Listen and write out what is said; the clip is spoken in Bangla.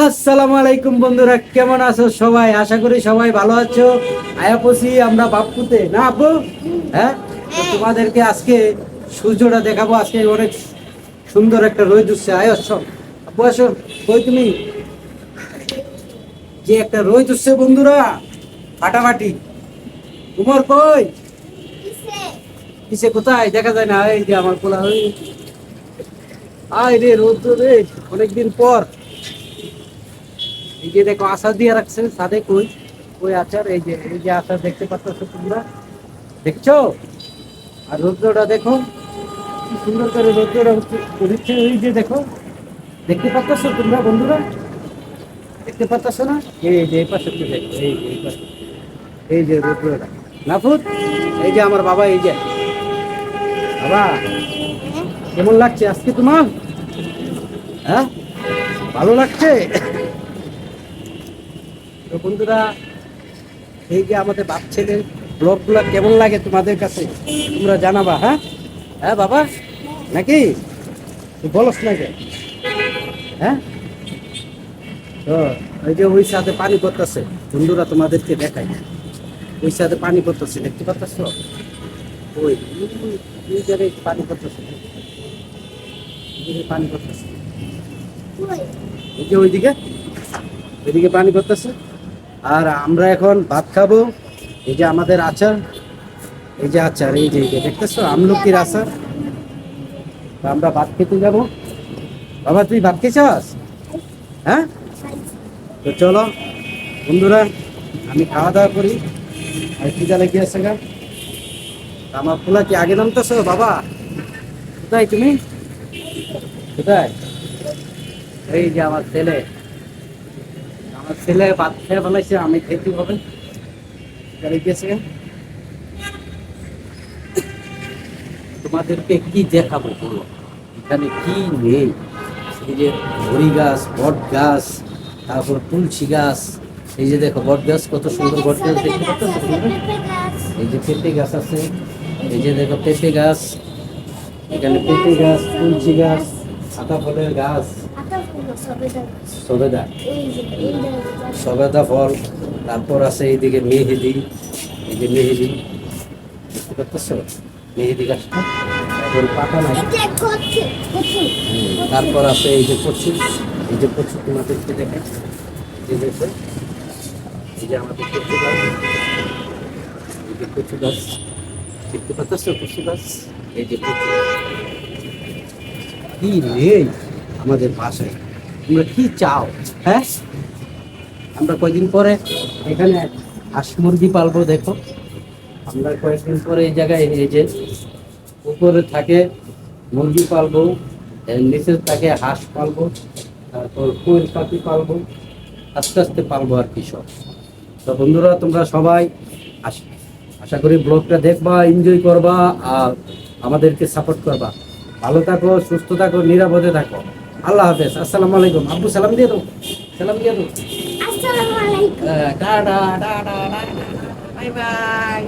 আসসালামু আলাইকুম বন্ধুরা, কেমন আছো সবাই? আশা করি সবাই ভালো আছো। আয়াপসি আমরা বাপ্পুতে না আপু? হ্যাঁ, তো তোমাদেরকে আজকে সূর্যটা দেখাবো। আজকে অনেক সুন্দর একটা রোদ উঠছে। আসো আপু, আসো। কই তুমি? যে একটা রোদ উঠছে বন্ধুরা, ফাটাফাটি। তোমার কই? কিসে কোথায় দেখা যায় না? এই যে আমার কোলা, আয় রে রোদ রে, অনেকদিন পর। এই যে দেখো আচার দিয়ে রাখছে সাথে। কই কই আচার? এই যে আচার দেখতে পাচ্ছ তোমরা, দেখছো? আর রৌদ্রটা দেখো কি সুন্দর করে রৌদ্রটা উঠছে। ওই যে দেখো, দেখতে পাচ্ছ তোমরা বন্ধুরা? দেখতে পাচ্ছ না? এই যে এই পাশে দেখো, এই পাশে, এই যে রৌদ্রটা নাফুত। এই যে আমার বাবা, এই যে বাবা, কেমন লাগছে আজকে তোমার? হ্যাঁ, ভালো লাগছে তো বন্ধুরা। এই যে আমাদের বাপ ছেলের ব্লগগুলো কেমন লাগে তোমাদের কাছে তোমরা জানাবা। হ্যাঁ হ্যাঁ বাবা, নাকি তুই বলস না কেন? হ্যাঁ, তো ওই যে ওই সাথে পানি পড়তেছে বন্ধুরা, তোমাদেরকে দেখাই। ওই সাথে পানি পড়তেছে, দেখতে পাচ্ছ? ওই ওই জায়গায় পানি পড়তেছে, পানি পড়তেছে। এই যে ওইদিকে, ওইদিকে পানি পড়তেছে। আর আমরা এখন ভাত খাবো। এই যে আমাদের আচার, এই যে আচার, এই যে দেখতেছো আমলকির আচার। তো আমরা ভাত খেতে যাবো। বাবা তুই ভাত খেয়েছস? হ্যাঁ, তো চলো বন্ধুরা, আমি খাওয়া দাওয়া করি। আর কি জানে কি আছে গা, আমার পোলা কি আগে নামতেছো? বাবা কোথায় তুমি? কোথায়? এই যে আমার ছেলে, আমার ছেলে ভাত খেয়ে ফেলাইছে, আমি খেতে হবে। গেছে। তোমাদেরকে কি দেখাবো বলো, এখানে কি নেই? এই যে হরি গাছ, বট গাছ, তারপর তুলসী গাছ। এই যে দেখো বট গাছ, কত সুন্দর বট গাছ দেখতে পাচ্ছ? এই যে পেঁপে গাছ আছে, এই যে দেখো পেঁপে গাছ, এখানে পেঁপে গাছ, তুলসী গাছ, আতা ফলের গাছ, সবেদা, সবেদা ফল। তারপর আছে এইদিকে মেহেদি, এই যে মেহেদি দেখতে পাচ্ছ? মেহেদি গাছটা এখন পাতা নাই। তারপর আছে এই যে কচু, এই যে কচু তোমাদেরকে দেখে, এই যে এই যে আমাদের কচু গাছ, এই যে কচু গাছ দেখতে পাচ্ছ? কচু গাছ, এই যে কচু। কি নেই আমাদের বাসায়? তোমরা কি চাও? হ্যাঁ, আমরা কয়েকদিন পরে এখানে হাঁস মুরগি পালবো। দেখো আমরা কয়েকদিন পরে এই জায়গায়, এই যে উপরে থাকে মুরগি পালবো, এর নিচে থাকে হাঁস পালবো, তারপর কোয়েল পাখি পালবো, আস্তে আস্তে পালবো আর কি সব। তো বন্ধুরা তোমরা সবাই আশা করি ব্লগটা দেখবা, এনজয় করবা, আর আমাদেরকে সাপোর্ট করবা। ভালো থাকো, সুস্থ থাকো, নিরাপদে থাকো। আল্লাহ হাফেজ, আসসালামু আলাইকুম। আব্বু সালাম দিয়ে দাও, সালাম দিয়ে দাও। আসসালামু আলাইকুম। Tata tata, bye bye.